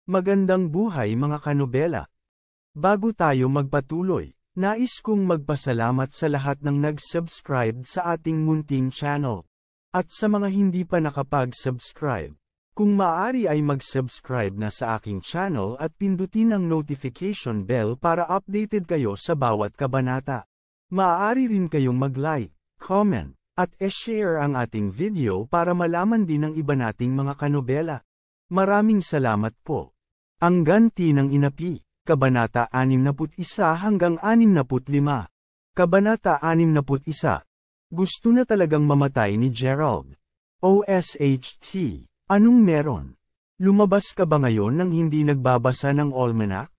Magandang buhay mga kanobela. Bago tayo magpatuloy, nais kong magpasalamat sa lahat ng nag-subscribe sa ating munting channel. At sa mga hindi pa nakapag-subscribe, kung maaari ay mag-subscribe na sa aking channel at pindutin ang notification bell para updated kayo sa bawat kabanata. Maaari rin kayong mag-like, comment, at e-share ang ating video para malaman din ng iba nating mga kanobela. Maraming salamat po. Ang ganti ng inapi, Kabanata 61 hanggang 65. Kabanata 61. Gusto na talagang mamatay ni Gerald. OSHT, anong meron? Lumabas ka ba ngayon nang hindi nagbabasa ng almanac?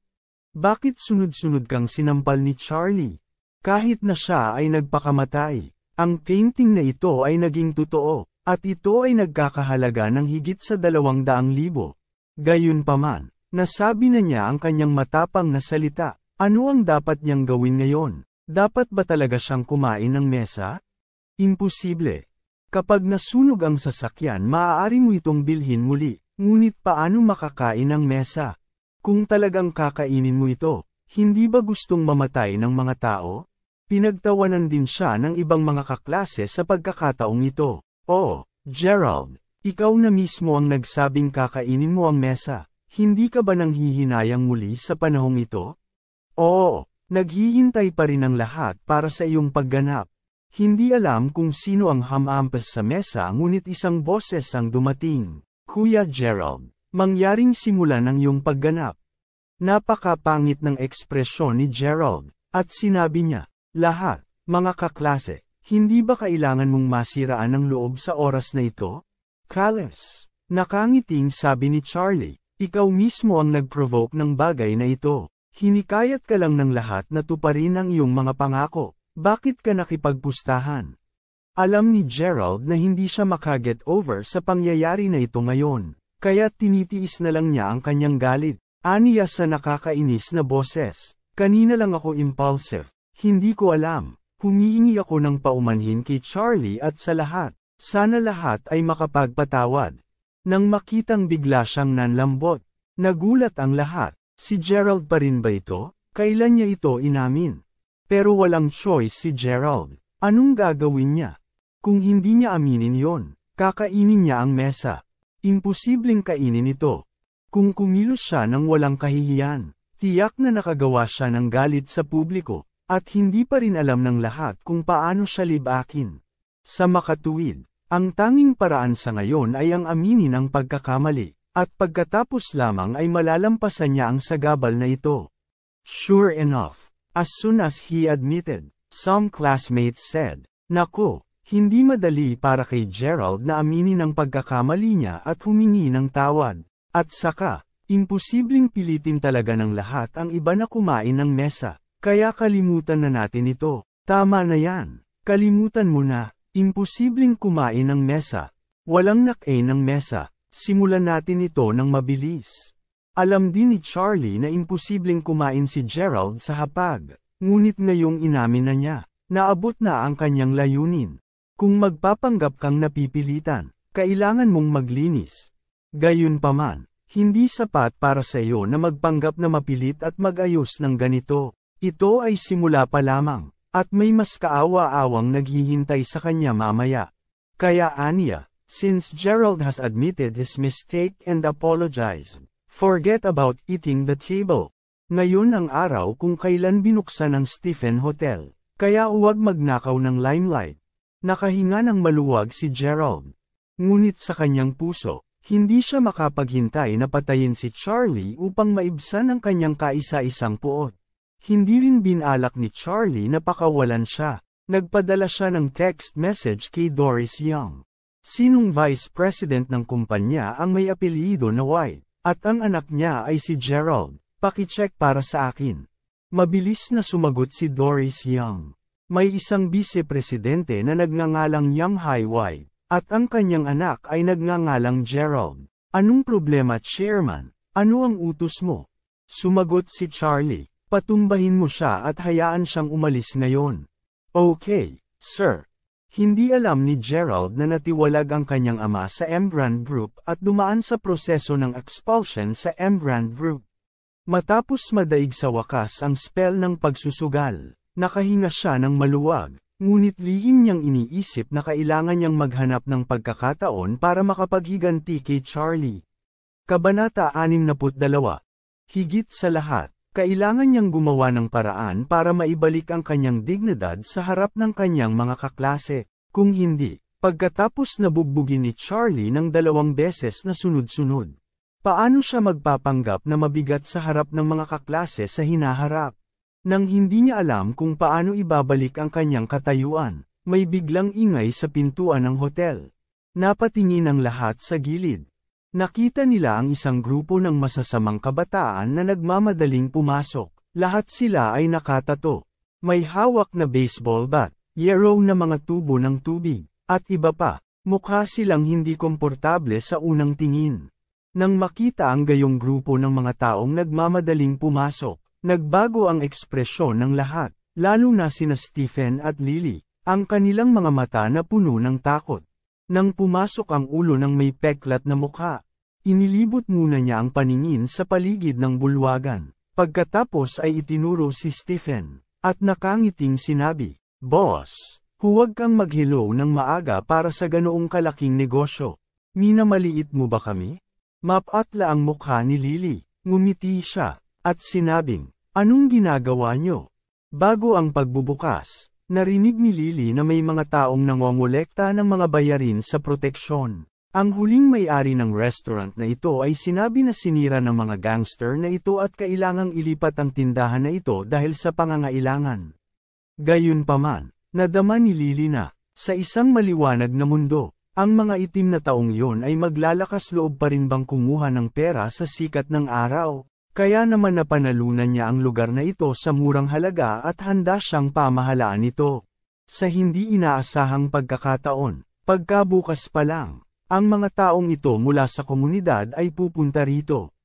Bakit sunod-sunod kang sinampal ni Charlie? Kahit na siya ay nagpakamatay, ang painting na ito ay naging totoo, at ito ay nagkakahalaga ng higit sa 200,000. Gayunpaman, nasabi na niya ang kanyang matapang na salita. Ano ang dapat niyang gawin ngayon? Dapat ba talaga siyang kumain ng mesa? Imposible. Kapag nasunog ang sasakyan, maaari mo itong bilhin muli, ngunit paano makakain ng mesa? Kung talagang kakainin mo ito, hindi ba gustong mamatay ng mga tao? Pinagtawanan din siya ng ibang mga kaklase sa pagkakataong ito. Oh, Gerald, ikaw na mismo ang nagsabing kakainin mo ang mesa. Hindi ka ba nanghihinayang muli sa panahong ito? Oo, naghihintay pa rin ang lahat para sa iyong pagganap. Hindi alam kung sino ang hamampas sa mesa ngunit isang boses ang dumating. Kuya Gerald, mangyaring simulan ang iyong pagganap. Napakapangit ng ekspresyon ni Gerald, at sinabi niya, lahat, mga kaklase, hindi ba kailangan mong masiraan ng loob sa oras na ito? Careless, nakangiting sabi ni Charlie. Ikaw mismo ang nag-provoke ng bagay na ito. Hinikayat ka lang ng lahat na tuparin ang iyong mga pangako. Bakit ka nakipagpustahan? Alam ni Gerald na hindi siya makaget over sa pangyayari na ito ngayon, kaya tinitiis na lang niya ang kanyang galit. Aniya sa nakakainis na boses. Kanina lang ako impulsive. Hindi ko alam. Humihingi ako ng paumanhin kay Charlie at sa lahat. Sana lahat ay makapagpatawad. Nang makitang bigla siyang nanlambot, nagulat ang lahat. Si Gerald pa rin ba ito? Kailan niya ito inamin? Pero walang choice si Gerald. Anong gagawin niya? Kung hindi niya aminin yon, kakainin niya ang mesa. Imposibleng kainin ito. Kung kumilos siya ng walang kahihiyan, tiyak na nakagawa siya ng galit sa publiko, at hindi pa rin alam ng lahat kung paano siya libakin. Sa makatuwid, ang tanging paraan sa ngayon ay ang aminin ang pagkakamali, at pagkatapos lamang ay malalampasan niya ang sagabal na ito. Sure enough, as soon as he admitted, some classmates said, "Naku, hindi madali para kay Gerald na aminin ang pagkakamali niya at humingi ng tawad." At saka, imposibleng pilitin talaga ng lahat ang iba na kumain ng mesa, kaya kalimutan na natin ito. Tama na yan, kalimutan mo na. Imposibleng kumain ng mesa. Walang nakain ng mesa. Simulan natin ito ng mabilis. Alam din ni Charlie na imposibleng kumain si Gerald sa hapag. Ngunit ngayong inamin na niya, naabot na ang kanyang layunin. Kung magpapanggap kang napipilitan, kailangan mong maglinis. Gayunpaman, hindi sapat para sa iyo na magpanggap na mapilit at mag-ayos ng ganito. Ito ay simula pa lamang. At may mas kaawa-awang naghihintay sa kanya mamaya. Kaya aniya, since Gerald has admitted his mistake and apologized, forget about eating the table. Ngayon ang araw kung kailan binuksan ang Stephen Hotel, kaya huwag magnakaw ng limelight. Nakahinga ng maluwag si Gerald. Ngunit sa kanyang puso, hindi siya makapaghintay na patayin si Charlie upang maibsan ang kanyang kaisa-isang puot. Hindi rin binalak ni Charlie na pakawalan siya. Nagpadala siya ng text message kay Doris Young. Sinong vice president ng kumpanya ang may apelyido na White, at ang anak niya ay si Gerald. Pakicheck para sa akin. Mabilis na sumagot si Doris Young. May isang vice-presidente na nagngangalang Young Hai White, at ang kanyang anak ay nagngangalang Gerald. Anong problema, Chairman? Ano ang utos mo? Sumagot si Charlie. Patumbahin mo siya at hayaan siyang umalis ngayon. Okay, sir. Hindi alam ni Gerald na natiwalag ang kanyang ama sa Embrand Group at dumaan sa proseso ng expulsion sa Embrand Group. Matapos madaig sa wakas ang spell ng pagsusugal, nakahinga siya ng maluwag, ngunit lihim niyang iniisip na kailangan niyang maghanap ng pagkakataon para makapaghiganti kay Charlie. Kabanata 62. Higit sa lahat, kailangan niyang gumawa ng paraan para maibalik ang kanyang dignidad sa harap ng kanyang mga kaklase. Kung hindi, pagkatapos nabugbugin ni Charlie ng 2 beses na sunod-sunod, paano siya magpapanggap na mabigat sa harap ng mga kaklase sa hinaharap? Nang hindi niya alam kung paano ibabalik ang kanyang katayuan, may biglang ingay sa pintuan ng hotel. Napatingin ang lahat sa gilid. Nakita nila ang isang grupo ng masasamang kabataan na nagmamadaling pumasok. Lahat sila ay nakatato. May hawak na baseball bat, yellow na mga tubo ng tubig, at iba pa. Mukha silang hindi komportable sa unang tingin. Nang makita ang gayong grupo ng mga taong nagmamadaling pumasok, nagbago ang ekspresyon ng lahat, lalo na sina Stephen at Lily, ang kanilang mga mata na puno ng takot. Nang pumasok ang ulo ng may peklat na mukha, inilibot muna niya ang paningin sa paligid ng bulwagan. Pagkatapos ay itinuro si Stephen, at nakangiting sinabi, "Boss, huwag kang mag-hello ng maaga para sa ganoong kalaking negosyo. Minamaliit mo ba kami?" Mapatla ang mukha ni Lily, ngumiti siya, at sinabing, "Anong ginagawa niyo?" Bago ang pagbubukas, narinig ni Lily na may mga taong nangongolekta ng mga bayarin sa proteksyon. Ang huling may-ari ng restaurant na ito ay sinabi na sinira ng mga gangster na ito at kailangang ilipat ang tindahan na ito dahil sa pangangailangan. Gayunpaman, nadama ni Lily na, sa isang maliwanag na mundo, ang mga itim na taong iyon ay maglalakas loob pa rin bang kumuha ng pera sa sikat ng araw. Kaya naman napanalunan niya ang lugar na ito sa murang halaga at handa siyang pamahalaan ito. Sa hindi inaasahang pagkakataon, pagkabukas pa lang, ang mga taong ito mula sa komunidad ay pupunta rito.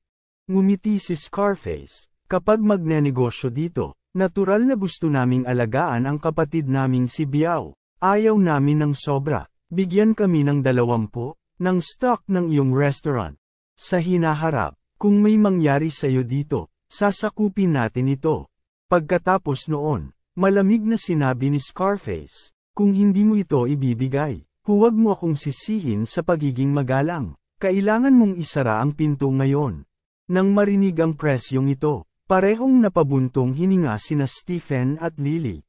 Ngumiti si Scarface, "Kapag magnenegosyo dito, natural na gusto naming alagaan ang kapatid naming si Biao. Ayaw namin ng sobra. Bigyan kami ng 20 ng stock ng iyong restaurant. Sa hinaharap, kung may mangyari sa iyo dito, sasakupin natin ito." Pagkatapos noon, malamig na sinabi ni Scarface, "Kung hindi mo ito ibibigay, huwag mo akong sisihin sa pagiging magalang. Kailangan mong isara ang pinto ngayon." Nang marinig ang presyong ito, parehong napabuntong hininga sina Stephen at Lily.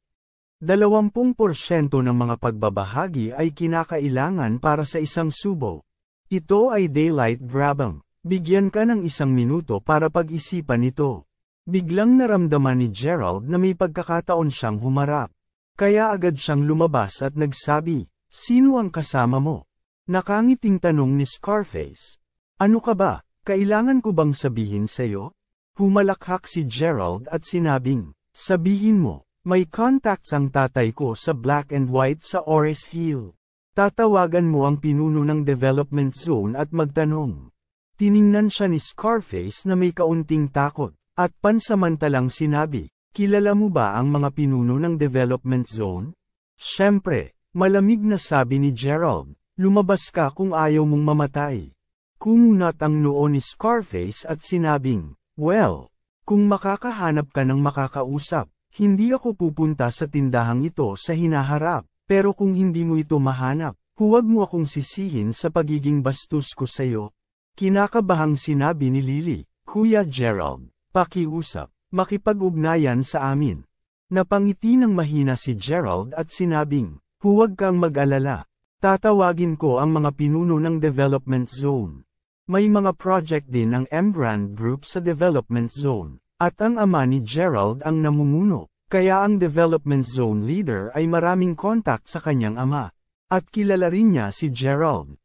20% ng mga pagbabahagi ay kinakailangan para sa isang subo. Ito ay daylight grabbing. Bigyan ka ng 1 minuto para pag-isipan ito. Biglang naramdaman ni Gerald na may pagkakataon siyang humarap. Kaya agad siyang lumabas at nagsabi, "Sino ang kasama mo?" Nakangiting tanong ni Scarface. "Ano ka ba? Kailangan ko bang sabihin sa'yo?" Humalakhak si Gerald at sinabing, "Sabihin mo, may contacts ang tatay ko sa Black and White sa Ores Hill. Tatawagan mo ang pinuno ng development zone at magtanong." Tiningnan siya ni Scarface na may kaunting takot, at pansamantalang sinabi, "Kilala mo ba ang mga pinuno ng development zone?" "Siyempre," malamig na sabi ni Gerald, "lumabas ka kung ayaw mong mamatay." Kumunat ang noo ni Scarface at sinabing, "Well, kung makakahanap ka ng makakausap, hindi ako pupunta sa tindahang ito sa hinaharap, pero kung hindi mo ito mahanap, huwag mo akong sisihin sa pagiging bastos ko sa'yo." Kinakabahang sinabi ni Lily, "Kuya Gerald, pakiusap, makipag-ugnayan sa amin." Napangiti ng mahina si Gerald at sinabing, "Huwag kang mag-alala. Tatawagin ko ang mga pinuno ng development zone. May mga project din ang Embrand Group sa development zone, at ang ama ni Gerald ang namumuno, kaya ang development zone leader ay maraming contact sa kanyang ama. At kilala rin niya si Gerald."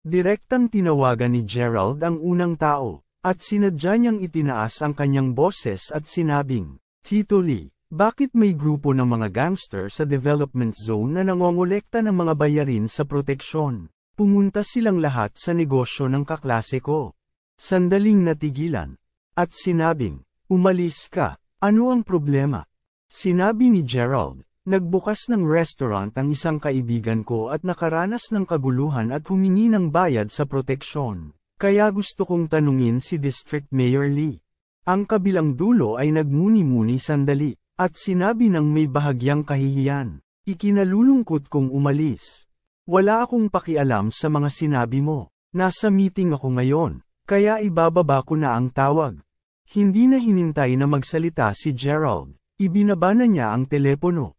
Direktang tinawagan ni Gerald ang unang tao, at sinadya niyang itinaas ang kanyang boses at sinabing, "Tito Lee, bakit may grupo ng mga gangster sa development zone na nangongolekta ng mga bayarin sa proteksyon? Pumunta silang lahat sa negosyo ng kaklase ko." Sandaling natigilan, at sinabing, "Umalis ka, ano ang problema?" Sinabi ni Gerald, Nagbukas ng restaurant ang isang kaibigan ko at nakaranas ng kaguluhan at humingi ng bayad sa proteksyon. Kaya gusto kong tanungin si District Mayor Lee. Ang kabilang dulo ay nagmuni-muni sandali, at sinabi ng may bahagyang kahihiyan. Ikinalulungkot kong umalis. Wala akong pakialam sa mga sinabi mo. Nasa meeting ako ngayon, kaya ibababa ko na ang tawag. Hindi na hinintay na magsalita si Gerald. Ibinaba na niya ang telepono.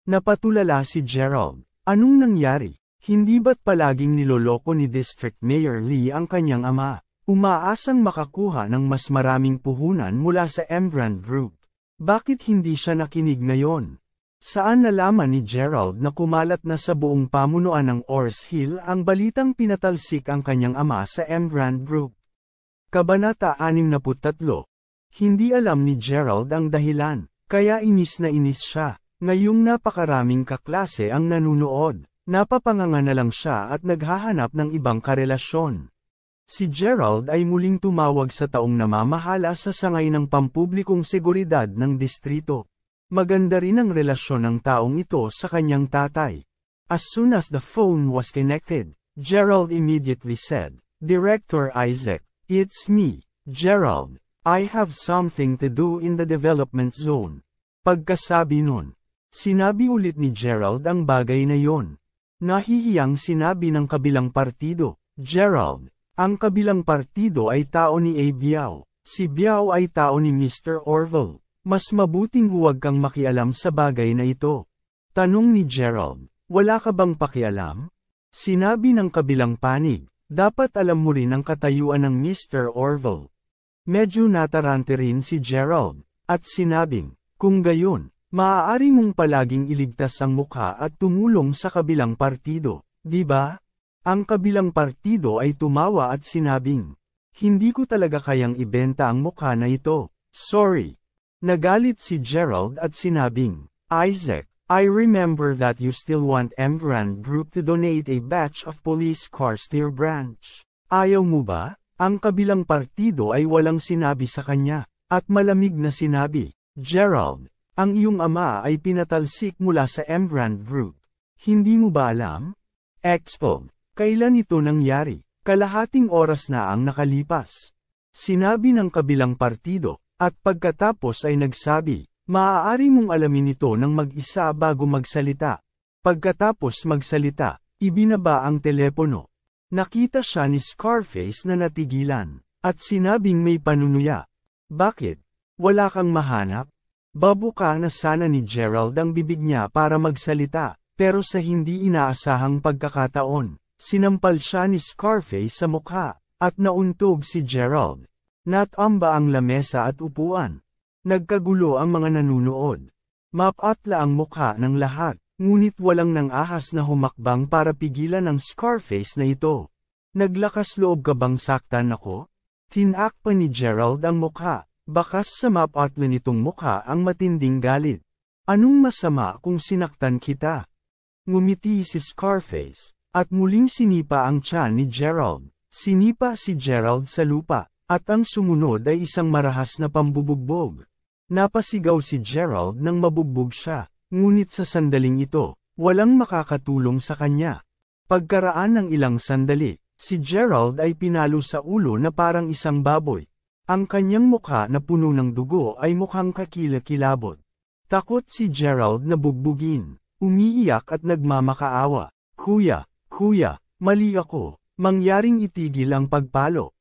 Napatulala si Gerald. Anong nangyari? Hindi ba't palaging niloloko ni District Mayor Lee ang kanyang ama? Umaasang makakuha ng mas maraming puhunan mula sa Emgrand Group. Bakit hindi siya nakinig ngayon? Saan nalaman ni Gerald na kumalat na sa buong pamunuan ng Ores Hill ang balitang pinatalsik ang kanyang ama sa Emgrand Group? Kabanata 63. Hindi alam ni Gerald ang dahilan, kaya inis na inis siya. Ngayong napakaraming kaklase ang nanunood, napapanganga na lang siya at naghahanap ng ibang karelasyon. Si Gerald ay muling tumawag sa taong namamahala sa sangay ng pampublikong seguridad ng distrito. Maganda rin ang relasyon ng taong ito sa kanyang tatay. As soon as the phone was connected, Gerald immediately said, "Director Isaac, it's me, Gerald. I have something to do in the development zone." Pagkasabi nun, sinabi ulit ni Gerald ang bagay na yon. Nahihiyang sinabi ng kabilang partido, "Gerald, ang kabilang partido ay tao ni A. Biao. Si Biao ay tao ni Mr. Orville. Mas mabuting huwag kang makialam sa bagay na ito." Tanong ni Gerald, "Wala ka bang pakialam?" Sinabi ng kabilang panig, "Dapat alam mo rin ang katayuan ng Mr. Orville." Medyo natarante rin si Gerald, at sinabing, "Kung gayon, maaari mong palaging iligtas ang mukha at tumulong sa kabilang partido, di ba?" Ang kabilang partido ay tumawa at sinabing, "Hindi ko talaga kayang ibenta ang mukha na ito, sorry." Nagalit si Gerald at sinabing, "Isaac, I remember that you still want Emgrand Group to donate a batch of police cars to your branch. Ayaw mo ba?" Ang kabilang partido ay walang sinabi sa kanya, at malamig na sinabi, "Gerald, ang iyong ama ay pinatalsik mula sa Emgrand Group. Hindi mo ba alam?" Expo. Kailan ito nangyari? Kalahating oras na ang nakalipas. Sinabi ng kabilang partido, at pagkatapos ay nagsabi, "Maaari mong alamin ito ng mag-isa bago magsalita." Pagkatapos magsalita, ibinaba ang telepono. Nakita siya ni Scarface na natigilan, at sinabing may panunuya. "Bakit? Wala kang mahanap?" Babuka na sana ni Gerald ang bibig niya para magsalita, pero sa hindi inaasahang pagkakataon, sinampal siya ni Scarface sa mukha, at nauntog si Gerald. Natamba ang lamesa at upuan. Nagkagulo ang mga nanunood. Mapatla ang mukha ng lahat, ngunit walang nang ahas na humakbang para pigilan ang Scarface na ito. "Naglakas loob ka bang saktan ako?" Tinak pa ni Gerald ang mukha, bakas sa mapatla nitong mukha ang matinding galit. "Anong masama kung sinaktan kita?" Ngumiti si Scarface. At muling sinipa ang tiyan ni Gerald. Sinipa si Gerald sa lupa, at ang sumunod ay isang marahas na pambubugbog. Napasigaw si Gerald nang mabugbog siya, ngunit sa sandaling ito, walang makakatulong sa kanya. Pagkaraan ng ilang sandali, si Gerald ay pinalo sa ulo na parang isang baboy. Ang kanyang mukha na puno ng dugo ay mukhang kakilakilabot. Takot si Gerald na bugbugin, umiiyak at nagmamakaawa. Kuya, mali ako. Mangyaring itigil ang pagpalo."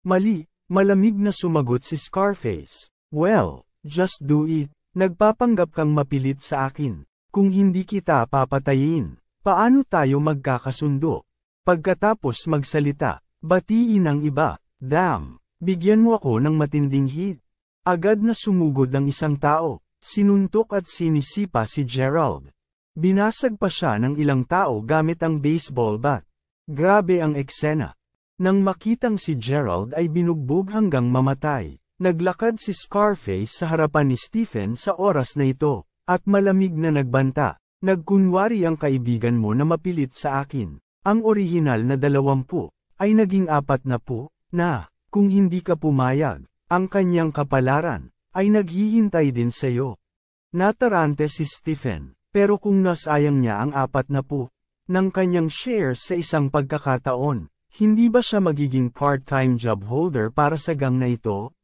"Mali," malamig na sumagot si Scarface. "Well, just do it. Nagpapanggap kang mapilit sa akin. Kung hindi kita papatayin, paano tayo magkakasundo?" Pagkatapos magsalita, batiin ang iba, "Damn, bigyan mo ako ng matinding hit." Agad na sumugod ang isang tao, sinuntok at sinisipa si Gerald. Binasag pa siya ng ilang tao gamit ang baseball bat. Grabe ang eksena. Nang makitang si Gerald ay binugbog hanggang mamatay, naglakad si Scarface sa harapan ni Stephen sa oras na ito, at malamig na nagbanta, "Nagkunwari ang kaibigan mo na mapilit sa akin. Ang orihinal na 20, ay naging 40 na, kung hindi ka pumayag, ang kanyang kapalaran, ay naghihintay din sa'yo." Natarante si Stephen. Pero kung nasayang niya ang 40 ng kanyang shares sa isang pagkakataon, hindi ba siya magiging part-time job holder para sa gang na ito?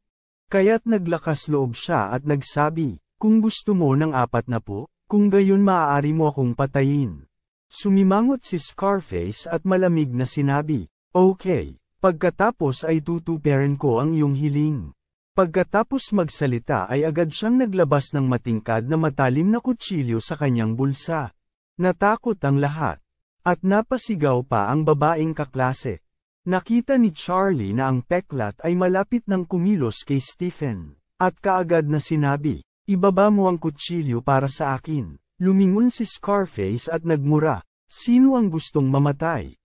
Kaya't naglakas loob siya at nagsabi, kung gusto mo ng 40, kung gayon maaari mo akong patayin. Sumimangot si Scarface at malamig na sinabi, okay, pagkatapos ay tutuperin ko ang iyong hiling. Pagkatapos magsalita ay agad siyang naglabas ng matingkad na matalim na kutsilyo sa kanyang bulsa. Natakot ang lahat. At napasigaw pa ang babaeng kaklase. Nakita ni Charlie na ang peklat ay malapit ng kumilos kay Stephen. At kaagad na sinabi, ibaba mo ang kutsilyo para sa akin. Lumingon si Scarface at nagmura, sino ang gustong mamatay?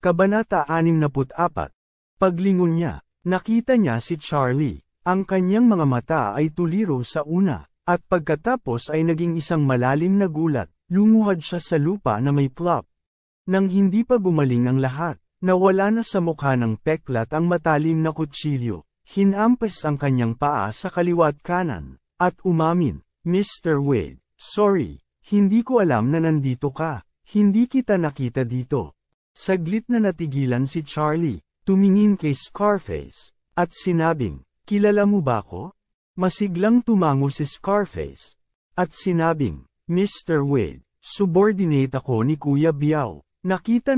Kabanata 64. Paglingon niya, nakita niya si Charlie. Ang kanyang mga mata ay tuliro sa una, at pagkatapos ay naging isang malalim na gulat, lumuhad siya sa lupa na may plop. Nang hindi pa gumaling ang lahat, nawala na sa mukha ng peklat ang matalim na kutsilyo, hinampas ang kanyang paa sa kaliwa at kanan, at umamin, Mr. Wade, sorry. Hindi ko alam na nandito ka, hindi kita nakita dito. Saglit na natigilan si Charlie, tumingin kay Scarface, at sinabing, kilala mo ba ako? Masiglang tumango si Scarface, at sinabing, Mr. Wade, subordinate ako ni Kuya Biao, nakita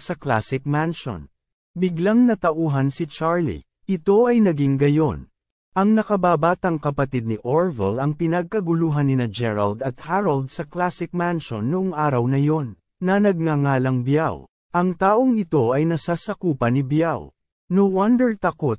sa Classic Mansion. Biglang natauhan si Charlie, ito ay naging gayon. Ang nakababatang kapatid ni Orville ang pinagkaguluhan nina Gerald at Harold sa Classic Mansion noong araw na yon, na nagngangalang Biao. Ang taong ito ay nasasakupan ni Biao. No wonder takot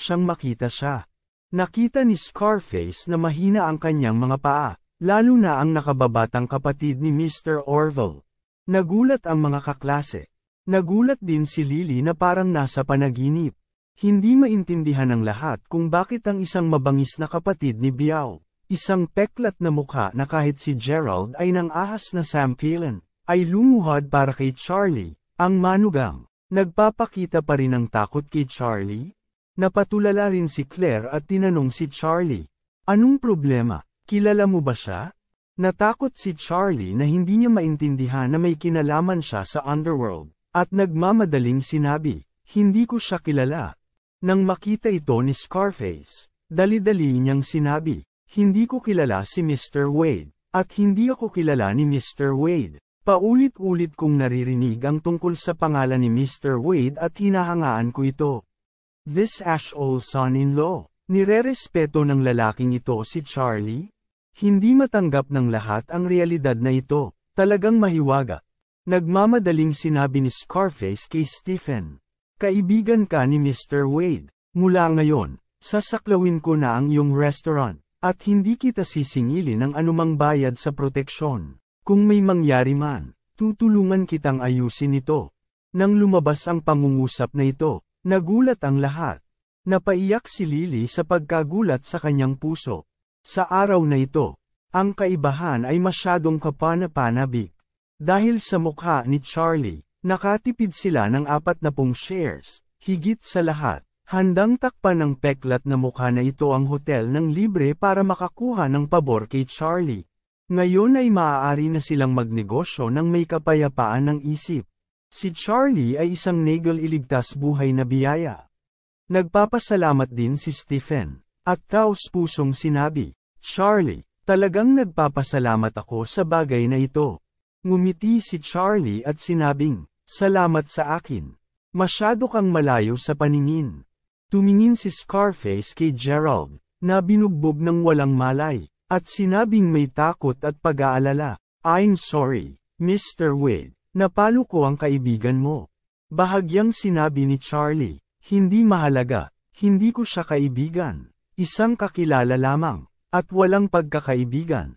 siyang makita siya. Nakita ni Scarface na mahina ang kanyang mga paa, lalo na ang nakababatang kapatid ni Mr. Orville. Nagulat ang mga kaklase. Nagulat din si Lily na parang nasa panaginip. Hindi maintindihan ng lahat kung bakit ang isang mabangis na kapatid ni Biao, isang peklat na mukha na kahit si Gerald ay nang ahas na Sam Phelan, ay lumuhad para kay Charlie, ang manugang. Nagpapakita pa rin ng takot kay Charlie? Napatulala rin si Claire at tinanong si Charlie, anong problema, kilala mo ba siya? Natakot si Charlie na hindi niya maintindihan na may kinalaman siya sa underworld, at nagmamadaling sinabi, hindi ko siya kilala. Nang makita ito ni Scarface, dali-dali niyang sinabi, hindi ko kilala si Mr. Wade, at hindi ako kilala ni Mr. Wade. Paulit-ulit kong naririnig ang tungkol sa pangalan ni Mr. Wade at hinahangaan ko ito. This Ashole son-in-law, nirerespeto ng lalaking ito si Charlie? Hindi matanggap ng lahat ang realidad na ito, talagang mahiwaga. Nagmamadaling sinabi ni Scarface kay Stephen. Kaibigan ka ni Mr. Wade, mula ngayon, sasaklawin ko na ang iyong restaurant, at hindi kita sisingilin ng anumang bayad sa proteksyon. Kung may mangyari man, tutulungan kitang ayusin ito. Nang lumabas ang pangungusap na ito, nagulat ang lahat. Napaiyak si Lily sa pagkagulat sa kanyang puso. Sa araw na ito, ang kaibahan ay masyadong kapana-panabik. Dahil sa mukha ni Charlie, nakatipid sila ng 40 shares, higit sa lahat, handang takpan ng peklat na mukha na ito ang hotel ng libre para makakuha ng pabor kay Charlie. Ngayon ay maaari na silang magnegosyo ng may kapayapaan ng isip. Si Charlie ay isang negel-iligtas buhay na biyaya. Nagpapasalamat din si Stephen, at taos-pusong sinabi, Charlie, talagang nagpapasalamat ako sa bagay na ito. Ngumiti si Charlie at sinabing, salamat sa akin. Masyado kang malayo sa paningin. Tumingin si Scarface kay Gerald, na binugbog ng walang malay, at sinabing may takot at pag-aalala. I'm sorry, Mr. Wade, napalo ko ang kaibigan mo. Bahagyang sinabi ni Charlie, hindi mahalaga, hindi ko siya kaibigan. Isang kakilala lamang, at walang pagkakaibigan.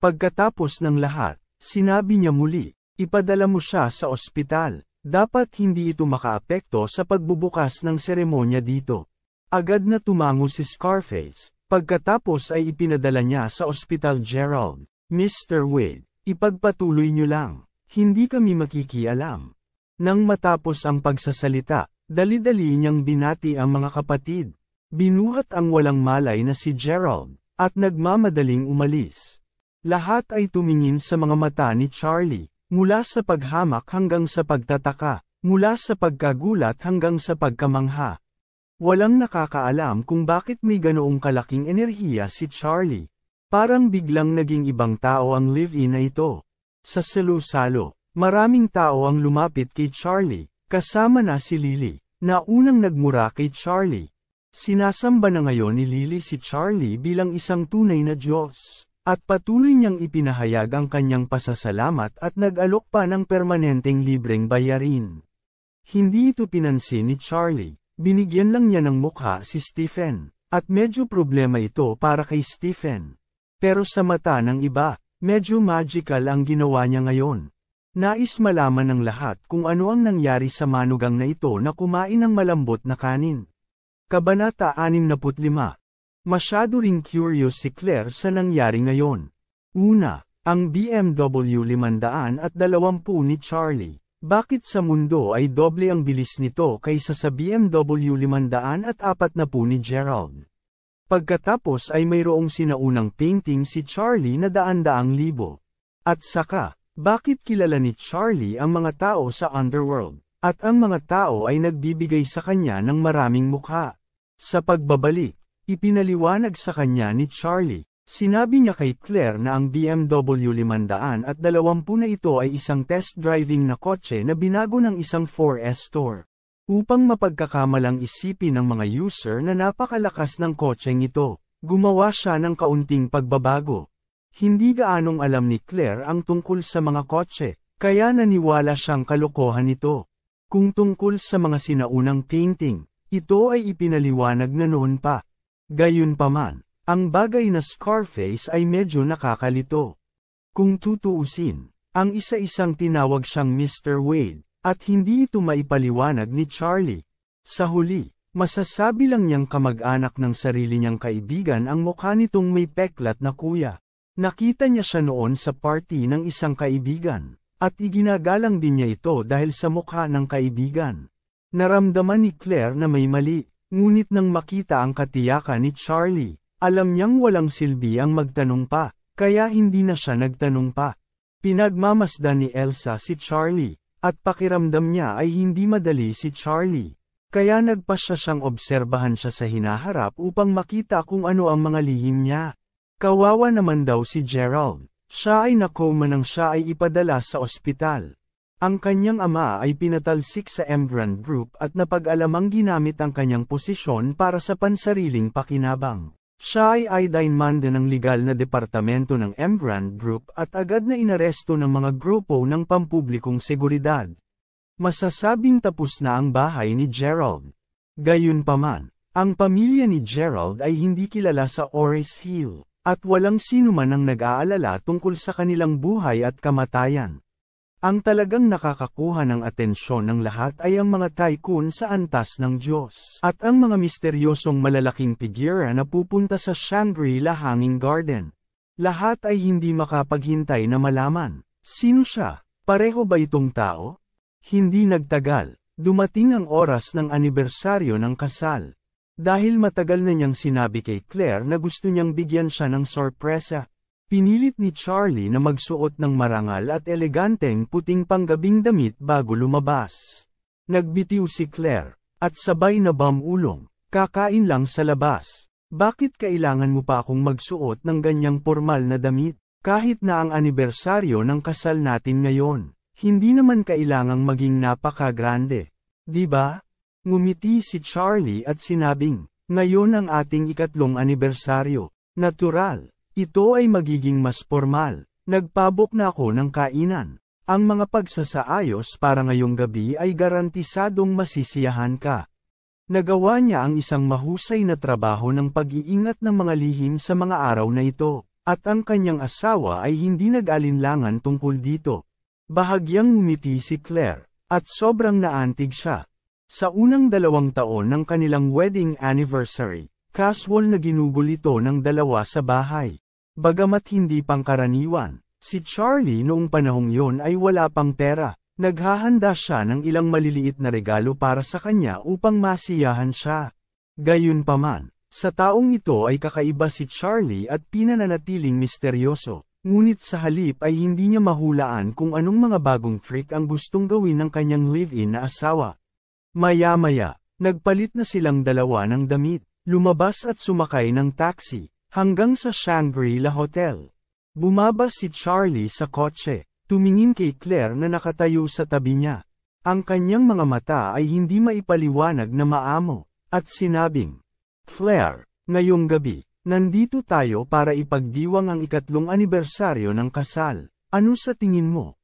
Pagkatapos ng lahat, sinabi niya muli, ipadala mo siya sa ospital. Dapat hindi ito makaapekto sa pagbubukas ng seremonya dito. Agad na tumango si Scarface, pagkatapos ay ipinadala niya sa ospital. Gerald, Mr. Wade, ipagpatuloy niyo lang, hindi kami makikialam. Nang matapos ang pagsasalita, dali-dali niyang binati ang mga kapatid. Binuhat ang walang malay na si Gerald, at nagmamadaling umalis. Lahat ay tumingin sa mga mata ni Charlie, mula sa paghamak hanggang sa pagtataka, mula sa pagkagulat hanggang sa pagkamangha. Walang nakakaalam kung bakit may ganoong kalaking enerhiya si Charlie. Parang biglang naging ibang tao ang live-in na ito. Sa salo-salo, maraming tao ang lumapit kay Charlie, kasama na si Lily, na unang nagmura kay Charlie. Sinasamba na ngayon ni Lily si Charlie bilang isang tunay na Diyos, at patuloy niyang ipinahayag ang kanyang pasasalamat at nag-alok pa ng permanenteng libreng bayarin. Hindi ito pinansin ni Charlie, binigyan lang niya ng mukha si Stephen, at medyo problema ito para kay Stephen. Pero sa mata ng iba, medyo magical ang ginawa niya ngayon. Nais malaman ng lahat kung ano ang nangyari sa manugang na ito na kumain ng malambot na kanin. Kabanata 65. Masyado ring curious si Claire sa nangyari ngayon. Una, ang BMW 520 ni Charlie. Bakit sa mundo ay doble ang bilis nito kaysa sa BMW 540 ni Gerald? Pagkatapos ay mayroong sinaunang painting si Charlie na daan-daang libo. At saka, bakit kilala ni Charlie ang mga tao sa underworld, at ang mga tao ay nagbibigay sa kanya ng maraming mukha? Sa pagbabalik, ipinaliwanag sa kanya ni Charlie, sinabi niya kay Claire na ang BMW 520 na ito ay isang test driving na kotse na binago ng isang 4S store. Upang mapagkakamalang isipin ng mga user na napakalakas ng kotseng ito, gumawa siya ng kaunting pagbabago. Hindi gaanong alam ni Claire ang tungkol sa mga kotse, kaya naniwala siyang kalokohan ito. Kung tungkol sa mga sinaunang painting, ito ay ipinaliwanag na noon pa. Gayunpaman, ang bagay na Scarface ay medyo nakakalito. Kung tutuusin, ang isa-isang tinawag siyang Mr. Wade. At hindi ito maipaliwanag ni Charlie. Sa huli, masasabi lang niyang kamag-anak ng sarili niyang kaibigan ang mukha nitong may peklat na kuya. Nakita niya siya noon sa party ng isang kaibigan, at iginagalang din niya ito dahil sa mukha ng kaibigan. Naramdaman ni Claire na may mali, ngunit nang makita ang katiyakan ni Charlie, alam niyang walang silbi ang magtanong pa, kaya hindi na siya nagtanong pa. Pinagmamasdan ni Elsa si Charlie. At pakiramdam niya ay hindi madali si Charlie. Kaya nagpasya siyang obserbahan siya sa hinaharap upang makita kung ano ang mga lihim niya. Kawawa naman daw si Gerald. Siya ay nakoma nang siya ay ipadala sa ospital. Ang kanyang ama ay pinatalsik sa Emgrand Group at napag-alamang ginamit ang kanyang posisyon para sa pansariling pakinabang. Siya ay idinmanda ng legal na departamento ng Emgrand Group at agad na inaresto ng mga grupo ng pampublikong seguridad. Masasabing tapos na ang bahay ni Gerald. Gayunpaman, ang pamilya ni Gerald ay hindi kilala sa Ores Hill, at walang sinuman ang nag-aalala tungkol sa kanilang buhay at kamatayan. Ang talagang nakakakuha ng atensyon ng lahat ay ang mga tycoon sa antas ng Diyos, at ang mga misteryosong malalaking figura na pupunta sa Shangri-La Hanging Garden. Lahat ay hindi makapaghintay na malaman. Sino siya? Pareho ba itong tao? Hindi nagtagal. Dumating ang oras ng anibersaryo ng kasal. Dahil matagal na niyang sinabi kay Claire na gusto niyang bigyan siya ng sorpresa. Pinilit ni Charlie na magsuot ng marangal at eleganteng puting panggabing damit bago lumabas. Nagbitiw si Claire, at sabay na bamulong, kakain lang sa labas. Bakit kailangan mo pa akong magsuot ng ganyang formal na damit? Kahit na ang anibersaryo ng kasal natin ngayon, hindi naman kailangang maging napaka-grande. Di ba? Ngumiti si Charlie at sinabing, ngayon ang ating 3 anibersaryo. Natural. Ito ay magiging mas formal. Nagpabok na ako ng kainan. Ang mga pagsasaayos para ngayong gabi ay garantisadong masisiyahan ka. Nagawa niya ang isang mahusay na trabaho ng pag-iingat ng mga lihim sa mga araw na ito, at ang kanyang asawa ay hindi nag-alinlangan tungkol dito. Bahagyang ngumiti si Claire, at sobrang naantig siya. Sa unang 2 taon ng kanilang wedding anniversary, casual na ginugol ito ng dalawa sa bahay. Bagamat hindi pangkaraniwan, si Charlie noong panahong yon ay wala pang pera. Naghahanda siya ng ilang maliliit na regalo para sa kanya upang masiyahan siya. Gayunpaman, sa taong ito ay kakaiba si Charlie at pinananatiling misteryoso. Ngunit sa halip ay hindi niya mahulaan kung anong mga bagong trick ang gustong gawin ng kanyang live-in na asawa. Maya-maya, nagpalit na silang dalawa ng damit, lumabas at sumakay ng taxi, hanggang sa Shangri-La Hotel. Bumaba si Charlie sa kotse, tumingin kay Claire na nakatayo sa tabi niya. Ang kanyang mga mata ay hindi maipaliwanag na maamo, at sinabing, "Claire, ngayong gabi, nandito tayo para ipagdiwang ang ikatlong anibersaryo ng kasal. Ano sa tingin mo?"